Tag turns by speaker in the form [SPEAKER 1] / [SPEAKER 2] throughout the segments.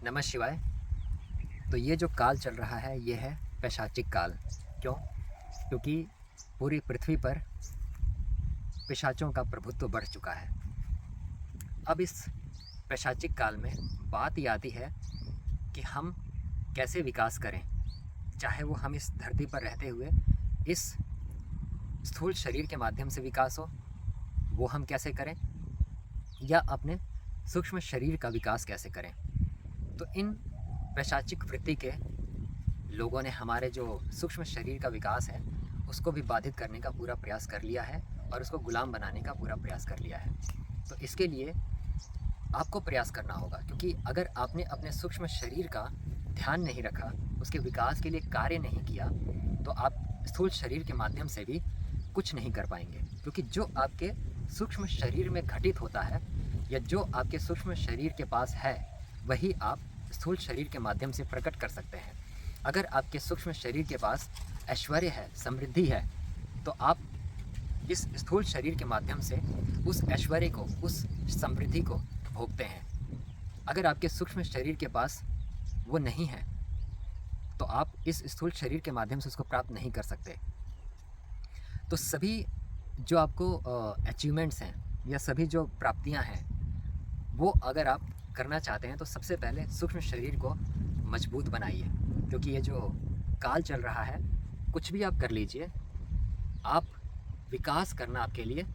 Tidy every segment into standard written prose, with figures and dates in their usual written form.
[SPEAKER 1] नमः शिवाय। तो ये जो काल चल रहा है ये है पैशाचिक काल। क्यों? क्योंकि पूरी पृथ्वी पर पिशाचों का प्रभुत्व बढ़ चुका है। अब इस पैशाचिक काल में बात ये आती है कि हम कैसे विकास करें, चाहे वो हम इस धरती पर रहते हुए इस स्थूल शरीर के माध्यम से विकास हो, वो हम कैसे करें, या अपने सूक्ष्म शरीर का विकास कैसे करें। तो इन पैशाचिक वृत्ति के लोगों ने हमारे जो सूक्ष्म शरीर का विकास है उसको भी बाधित करने का पूरा प्रयास कर लिया है और उसको गुलाम बनाने का पूरा प्रयास कर लिया है। तो इसके लिए आपको प्रयास करना होगा, क्योंकि अगर आपने अपने सूक्ष्म शरीर का ध्यान नहीं रखा, उसके विकास के लिए कार्य नहीं किया, तो आप स्थूल शरीर के माध्यम से भी कुछ नहीं कर पाएंगे। क्योंकि जो आपके सूक्ष्म शरीर में घटित होता है या जो आपके सूक्ष्म शरीर के पास है वही आप स्थूल शरीर के माध्यम से प्रकट कर सकते हैं। अगर आपके सूक्ष्म शरीर के पास ऐश्वर्य है, समृद्धि है, तो आप इस स्थूल शरीर के माध्यम से उस ऐश्वर्य को, उस समृद्धि को भोगते हैं। अगर आपके सूक्ष्म शरीर के पास वो नहीं है तो आप इस स्थूल शरीर के माध्यम से उसको प्राप्त नहीं कर सकते। तो सभी जो आपको अचीवमेंट्स हैं या सभी जो प्राप्तियां हैं वो अगर आप करना चाहते हैं तो सबसे पहले सूक्ष्म शरीर को मजबूत बनाइए। क्योंकि ये जो काल चल रहा है, कुछ भी आप कर लीजिए, आप विकास करना आपके लिए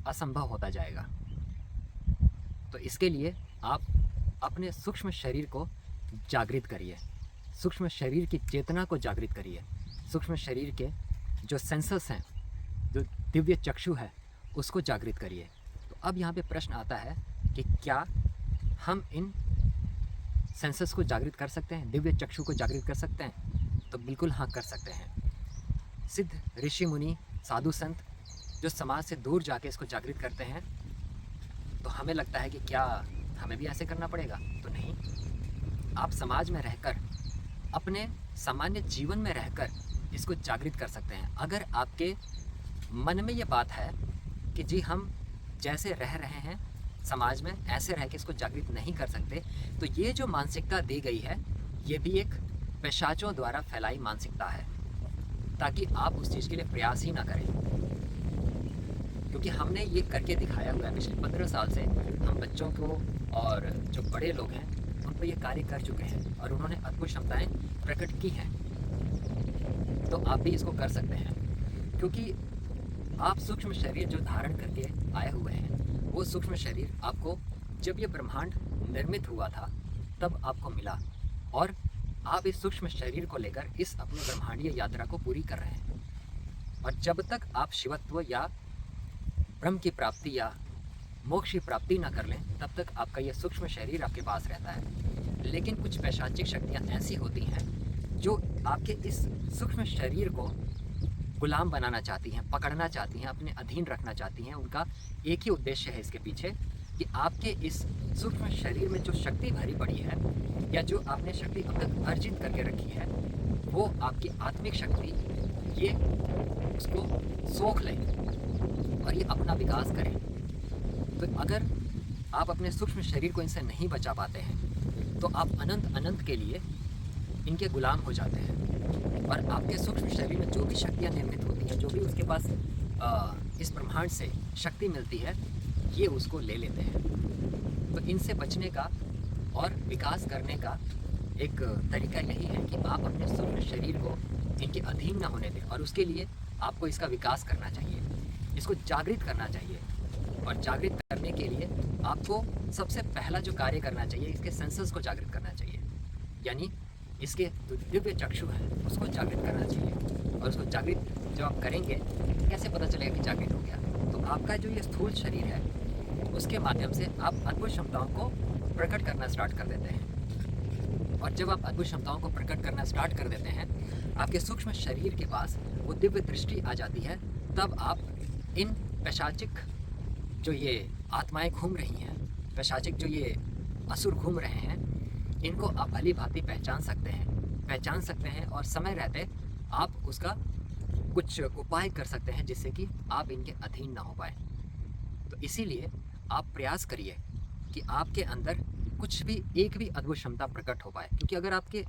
[SPEAKER 1] असंभव होता जाएगा। तो इसके लिए आप अपने सूक्ष्म शरीर को जागृत करिए, सूक्ष्म शरीर की चेतना को जागृत करिए, सूक्ष्म शरीर के जो सेंसस हैं, जो दिव्य चक्षु है, उसको जागृत करिए। तो अब यहाँ पे प्रश्न आता है कि क्या हम इन सेंसस को जागृत कर सकते हैं, दिव्य चक्षु को जागृत कर सकते हैं? तो बिल्कुल हाँ, कर सकते हैं। सिद्ध ऋषि मुनि, साधु संत जो समाज से दूर जाके इसको जागृत करते हैं, तो हमें लगता है कि क्या हमें भी ऐसे करना पड़ेगा? तो नहीं, आप समाज में रहकर, अपने सामान्य जीवन में रहकर इसको जागृत कर सकते हैं। अगर आपके मन में ये बात है कि जी हम जैसे रह रहे हैं समाज में ऐसे रह के इसको जागृत नहीं कर सकते, तो ये जो मानसिकता दी गई है ये भी एक पिशाचों द्वारा फैलाई मानसिकता है, ताकि आप उस चीज़ के लिए प्रयास ही ना करें। क्योंकि हमने ये करके दिखाया हुआ है। पिछले 15 साल से हम बच्चों को और जो बड़े लोग हैं उन पर ये कार्य कर चुके हैं और उन्होंने अद्भुत क्षमताएं प्रकट की हैं। तो आप भी इसको कर सकते हैं, क्योंकि आप सूक्ष्म शरीर जो धारण करके आए हुए हैं, वो सूक्ष्म शरीर आपको जब ये ब्रह्मांड निर्मित हुआ था तब आपको मिला, और आप इस सूक्ष्म शरीर को लेकर इस अपनी ब्रह्मांडीय यात्रा को पूरी कर रहे हैं। और जब तक आप शिवत्व या ब्रह्म की प्राप्ति या मोक्ष की प्राप्ति ना कर लें, तब तक आपका ये सूक्ष्म शरीर आपके पास रहता है। लेकिन कुछ पैशाचिक शक्तियाँ ऐसी होती हैं जो आपके इस सूक्ष्म शरीर को गुलाम बनाना चाहती हैं, पकड़ना चाहती हैं, अपने अधीन रखना चाहती हैं। उनका एक ही उद्देश्य है इसके पीछे कि आपके इस सूक्ष्म शरीर में जो शक्ति भरी पड़ी है या जो आपने शक्ति अब तक अर्जित करके रखी है, वो आपकी आत्मिक शक्ति ये उसको सोख लें और ये अपना विकास करें। तो अगर आप अपने सूक्ष्म शरीर को इनसे नहीं बचा पाते हैं तो आप अनंत अनंत के लिए इनके गुलाम हो जाते हैं, और आपके सूक्ष्म शरीर में जो भी शक्तियाँ निर्मित होती हैं, जो भी उसके पास इस ब्रह्मांड से शक्ति मिलती है, ये उसको ले लेते हैं। तो इनसे बचने का और विकास करने का एक तरीका यही है कि आप अपने सूक्ष्म शरीर को इनके अधीन न होने दें, और उसके लिए आपको इसका विकास करना चाहिए, इसको जागृत करना चाहिए। और जागृत करने के लिए आपको सबसे पहला जो कार्य करना चाहिए, इसके सेंसस को जागृत करना चाहिए, यानी इसके जो दिव्य चक्षु है उसको जागृत करना चाहिए। और उसको जागृत जब आप करेंगे, कैसे पता चलेगा कि जागृत हो गया? तो आपका जो ये स्थूल शरीर है उसके माध्यम से आप अद्भुत क्षमताओं को प्रकट करना स्टार्ट कर देते हैं। और जब आप अद्भुत क्षमताओं को प्रकट करना स्टार्ट कर देते हैं, आपके सूक्ष्म शरीर के पास वो दिव्य दृष्टि आ जाती है। तब आप इन पैशाचिक जो ये आत्माएं घूम रही हैं, पैशाचिक जो ये असुर घूम रहे हैं, इनको आप भली भांति पहचान सकते हैं और समय रहते आप उसका कुछ उपाय कर सकते हैं जिससे कि आप इनके अधीन ना हो पाए। तो इसीलिए आप प्रयास करिए कि आपके अंदर कुछ भी एक भी अद्भुत क्षमता प्रकट हो पाए। क्योंकि अगर आपके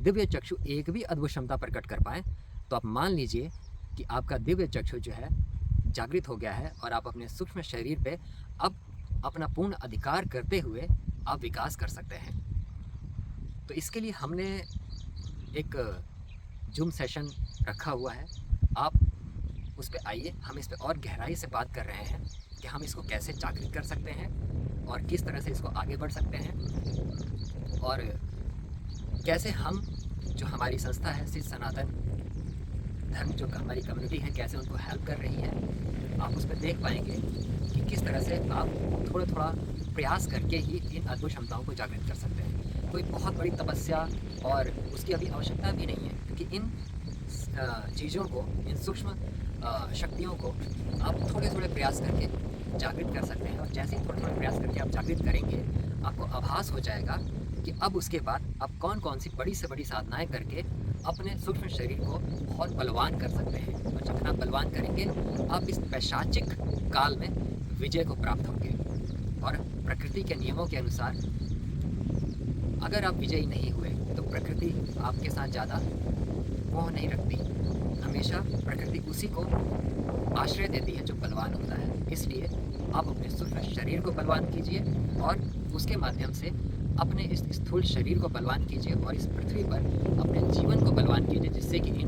[SPEAKER 1] दिव्य चक्षु एक भी अद्भुत क्षमता प्रकट कर पाएँ, तो आप मान लीजिए कि आपका दिव्य चक्षु जो है जागृत हो गया है और आप अपने सूक्ष्म शरीर पे अब अपना पूर्ण अधिकार करते हुए आप विकास कर सकते हैं। तो इसके लिए हमने एक ज़ूम सेशन रखा हुआ है। आप उस पे आइए, हम इस पे और गहराई से बात कर रहे हैं कि हम इसको कैसे जागृत कर सकते हैं और किस तरह से इसको आगे बढ़ सकते हैं, और कैसे हम जो हमारी संस्था है श्री सनातन धर्म, जो हमारी कम्युनिटी है, कैसे उनको हेल्प कर रही है। आप उस पर देख पाएंगे कि किस तरह से आप थोड़ा थोड़ा प्रयास करके ही इन अद्भुत क्षमताओं को जागृत कर सकते हैं। कोई बहुत बड़ी तपस्या और उसकी अभी आवश्यकता भी नहीं है, क्योंकि इन चीज़ों को, इन सूक्ष्म शक्तियों को आप थोड़े थोड़े प्रयास करके जागृत कर सकते हैं। और जैसे ही थोड़े थोड़े प्रयास करके आप जागृत करेंगे, आपको आभास हो जाएगा कि अब उसके बाद आप कौन कौन सी बड़ी से बड़ी साधनाएं करके अपने सूक्ष्म शरीर को बहुत बलवान कर सकते हैं। और जब आप बलवान करेंगे, आप इस पैशाचिक काल में विजय को प्राप्त होंगे। और प्रकृति के नियमों के अनुसार अगर आप विजयी नहीं हुए तो प्रकृति आपके साथ ज़्यादा मोह नहीं रखती। हमेशा प्रकृति उसी को आश्रय देती है जो बलवान होता है। इसलिए आप अपने सूक्ष्म शरीर को बलवान कीजिए और उसके माध्यम से अपने इस स्थूल शरीर को बलवान कीजिए और इस पृथ्वी पर अपने जीवन को बलवान कीजिए, जिससे कि इन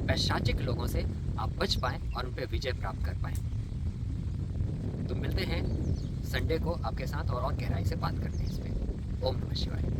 [SPEAKER 1] पैशाचिक लोगों से आप बच पाएँ और उन पर विजय प्राप्त कर पाएँ। तो मिलते हैं संडे को आपके साथ और गहराई से बात करते हैं इस पर। ओम नमः शिवाय।